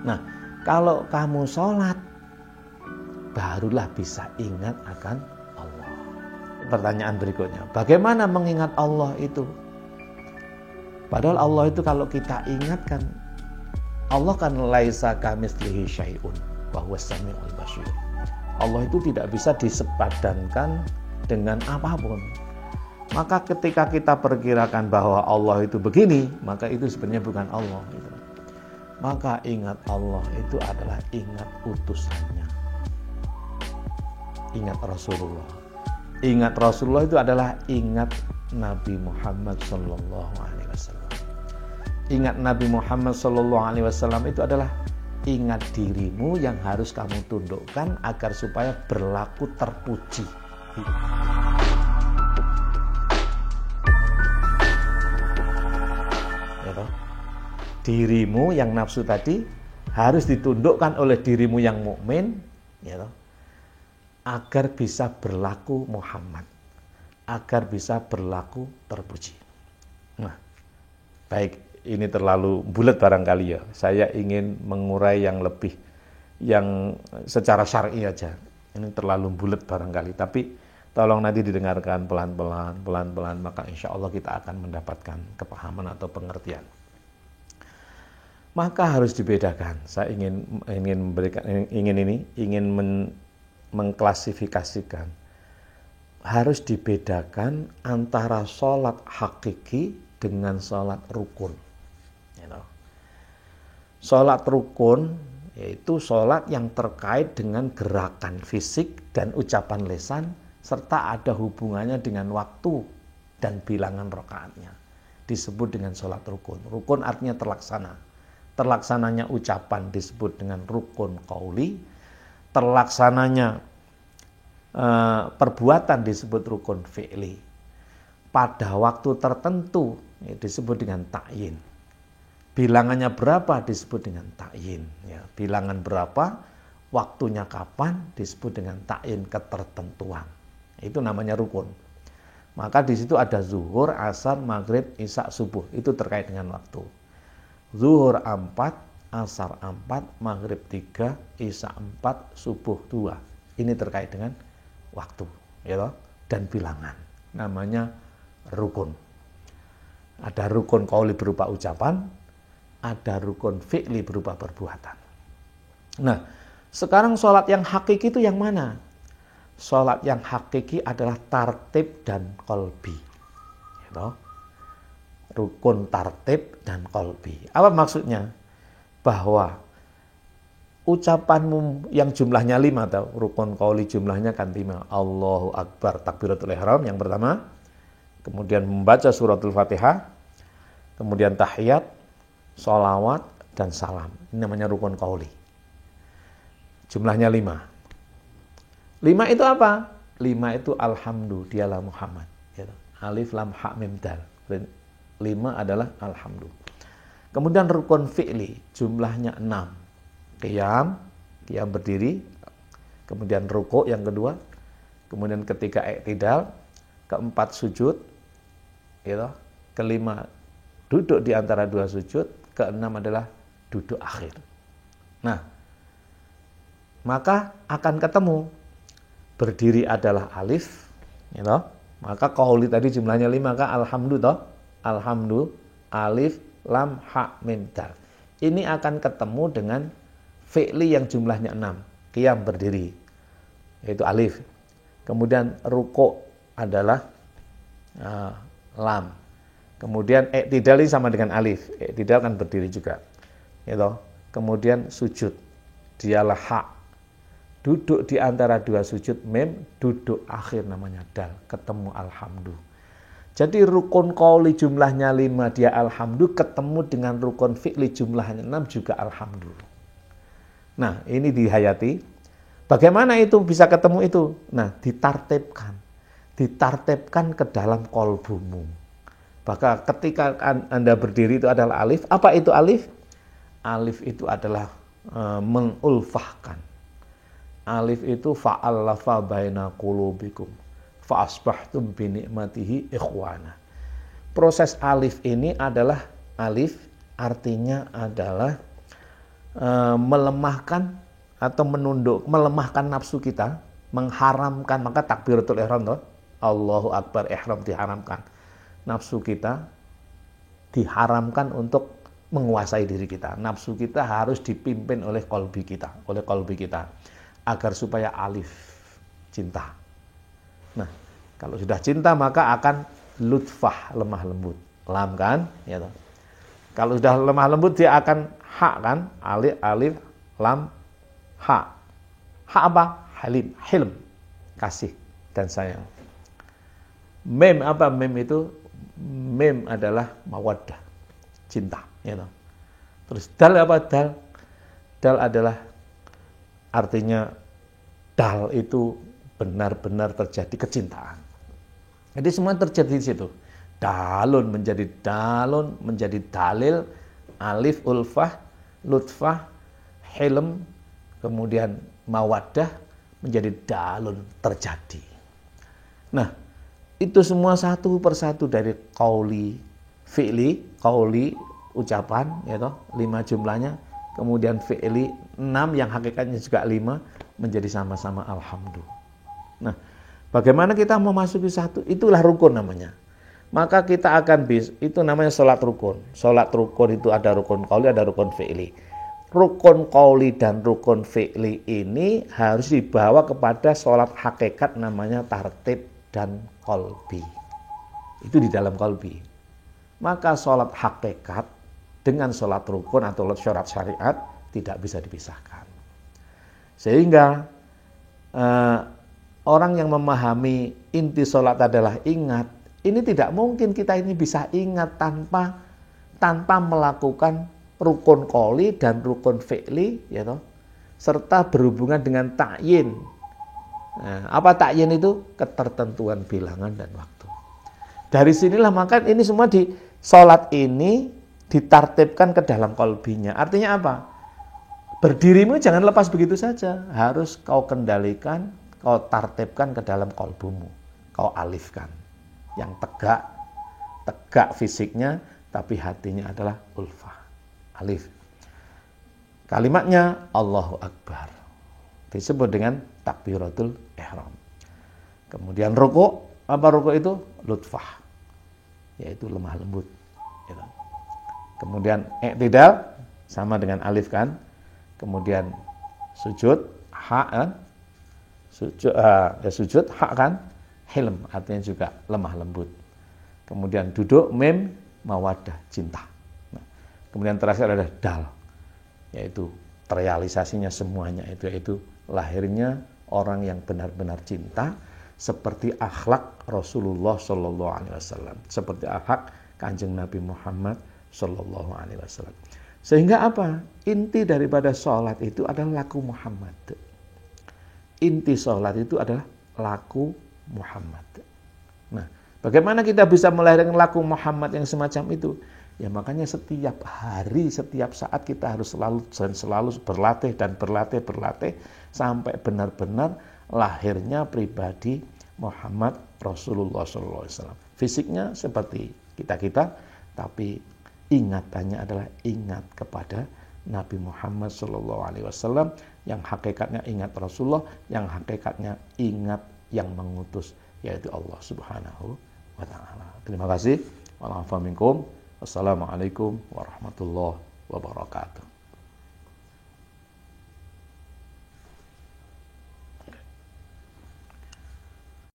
Nah, kalau kamu sholat, barulah bisa ingat akan Allah. Pertanyaan berikutnya, bagaimana mengingat Allah itu? Padahal Allah itu kalau kita ingatkan, Allah kan laisa kamitslihi syai'un wa huwas samiul basir. Allah itu tidak bisa disepadankan dengan apapun. Maka ketika kita perkirakan bahwa Allah itu begini, maka itu sebenarnya bukan Allah. Maka ingat Allah itu adalah ingat utusannya. Ingat Rasulullah. Ingat Rasulullah itu adalah ingat Nabi Muhammad sallallahu alaihi wasallam. Ingat Nabi Muhammad sallallahu alaihi wasallam itu adalah ingat dirimu yang harus kamu tundukkan agar supaya berlaku terpuji. Ya toh? Dirimu yang nafsu tadi harus ditundukkan oleh dirimu yang mukmin, ya toh? Agar bisa berlaku Muhammad, agar bisa berlaku terpuji. Nah, baik, ini terlalu bulat barangkali ya. Saya ingin mengurai yang lebih, yang secara syar'i aja. Ini terlalu bulat barangkali, tapi tolong nanti didengarkan pelan-pelan, maka insya Allah kita akan mendapatkan kepahaman atau pengertian. Maka harus dibedakan. Saya ingin mengklasifikasikan. Harus dibedakan antara sholat hakiki dengan sholat rukun. Sholat rukun yaitu sholat yang terkait dengan gerakan fisik dan ucapan lisan serta ada hubungannya dengan waktu dan bilangan rakaatnya. Disebut dengan sholat rukun. Rukun artinya terlaksana. Terlaksananya ucapan disebut dengan rukun qauli. Terlaksananya perbuatan disebut rukun fi'li. Pada waktu tertentu disebut dengan ta'yin. Bilangannya berapa disebut dengan ta'yin. Ya, bilangan berapa, waktunya kapan disebut dengan ta'yin, ketertentuan. Itu namanya rukun. Maka di situ ada zuhur, asar, maghrib, isya, subuh. Itu terkait dengan waktu. Zuhur 4, asar 4, maghrib 3, isya 4, subuh 2. Ini terkait dengan waktu, ya, dan bilangan. Namanya rukun. Ada rukun qauli berupa ucapan, ada rukun fi'li berupa perbuatan. Nah, sekarang sholat yang hakiki itu yang mana? Sholat yang hakiki adalah tartib dan qalbi. Ya, rukun tartib dan qalbi. Apa maksudnya? Bahwa ucapanmu yang jumlahnya 5 atau rukun qauli jumlahnya kan 5. Allahu Akbar, takbiratul ihram yang pertama. Kemudian membaca suratul Fatihah. Kemudian tahiyat, sholawat, dan salam. Ini namanya rukun qauli. Jumlahnya 5. 5 itu apa? 5 itu alhamdu, dialah Muhammad. Alif, lam, ha, mim, dal. 5 adalah alhamdu. Kemudian rukun fi'li, jumlahnya 6. Qiyam berdiri. Kemudian rukuk yang kedua. Kemudian ketiga i'tidal. Keempat sujud. Kelima duduk di antara dua sujud. Keenam adalah duduk akhir. Nah, maka akan ketemu. Berdiri adalah alif. Maka qauli tadi jumlahnya 5. Maka alhamdu toh. Alhamdu, alif, lam, ha, mim, dal. Ini akan ketemu dengan fi'li yang jumlahnya 6. Qiyam berdiri, yaitu alif. Kemudian rukuk adalah lam. Kemudian i'tidal sama dengan alif. I'tidal kan berdiri juga. Kemudian sujud, dialah ha. Duduk di antara dua sujud mim, duduk akhir namanya dal. Ketemu alhamdu. Jadi rukun qauli jumlahnya 5 dia alhamdu, ketemu dengan rukun fi'li jumlahnya 6 juga alhamdu. Nah, ini dihayati. Bagaimana itu bisa ketemu itu? Nah, ditartibkan. Ditartibkan ke dalam qalbumu. Maka ketika Anda berdiri itu adalah alif. Apa itu alif? Alif itu adalah mengulfahkan. Alif itu fa'allafa baina qulubikum. Fa'asbahtum binikmatihi ikhwana. Proses alif ini adalah alif artinya adalah melemahkan atau melemahkan nafsu kita, mengharamkan, maka takbiratul ihram toh, Allahu Akbar, ihram diharamkan. Nafsu kita diharamkan untuk menguasai diri kita. Nafsu kita harus dipimpin oleh qalbi kita, agar supaya alif, cinta. Nah, kalau sudah cinta maka akan lutfah, lemah lembut. Lam kan? Ya toh. Kalau sudah lemah lembut dia akan hak kan? Alif, lam, ha. Ha apa? Halim, hilm, kasih dan sayang. Mem apa? Mem adalah mawaddah, cinta, ya toh. Terus dal apa? Dal adalah artinya dal itu benar-benar terjadi kecintaan. Jadi semua terjadi di situ. Dalun menjadi dalil, alif ulfah, lutfah, hilm, kemudian mawaddah menjadi dalun terjadi. Nah, itu semua satu persatu dari qauli, fi'li, qauli ucapan, ya toh, 5 jumlahnya, kemudian fi'li 6 yang hakikatnya juga 5 menjadi sama-sama alhamdulillah. Nah, bagaimana kita memasuki satu? Itulah rukun namanya. Maka kita akan itu namanya sholat rukun. Sholat rukun itu ada rukun qauli, ada rukun fi'li. Rukun qauli dan rukun fi'li ini harus dibawa kepada sholat hakikat namanya tartib dan qalbi. Itu di dalam qalbi. Maka sholat hakikat dengan sholat rukun atau sholat syariat tidak bisa dipisahkan. Sehingga orang yang memahami inti sholat adalah ingat, ini tidak mungkin kita ini bisa ingat tanpa melakukan rukun qauli dan rukun fi'li, ya toh, serta berhubungan dengan ta'yin. Nah, apa ta'yin itu? Ketertentuan bilangan dan waktu. Dari sinilah maka ini semua di sholat ini ditartibkan ke dalam qalbinya. Artinya apa? Berdirimu jangan lepas begitu saja. Harus kau kendalikan, kau tartibkan ke dalam qalbumu. Kau alifkan. Yang tegak fisiknya, tapi hatinya adalah ulfah, alif. Kalimatnya Allahu Akbar, disebut dengan takbiratul ihram. Kemudian ruku', apa ruku' itu? Lutfah, yaitu lemah lembut. Kemudian i'tidal, sama dengan alif kan. Kemudian sujud, ha kan? Sujud, ha kan? Hilm, artinya juga lemah lembut. Kemudian duduk, mem, mawaddah, cinta. Nah, kemudian terakhir ada dal, yaitu terrealisasinya semuanya itu, yaitu lahirnya orang yang benar-benar cinta, seperti akhlak Rasulullah Shallallahu Alaihi Wasallam, seperti akhlak Kanjeng Nabi Muhammad Shallallahu Alaihi Wasallam. Sehingga apa? Inti daripada sholat itu adalah laku Muhammad. Inti sholat itu adalah laku Muhammad. Nah, bagaimana kita bisa melahirkan laku Muhammad yang semacam itu? Ya makanya setiap hari, setiap saat kita harus selalu berlatih sampai benar-benar lahirnya pribadi Muhammad Rasulullah SAW. Fisiknya seperti kita, tapi ingatannya adalah ingat kepada Nabi Muhammad SAW, yang hakikatnya ingat Rasulullah, yang hakikatnya ingat yang mengutus, yaitu Allah Subhanahu wa ta'ala. Terima kasih. Wassalamualaikum warahmatullahi wabarakatuh.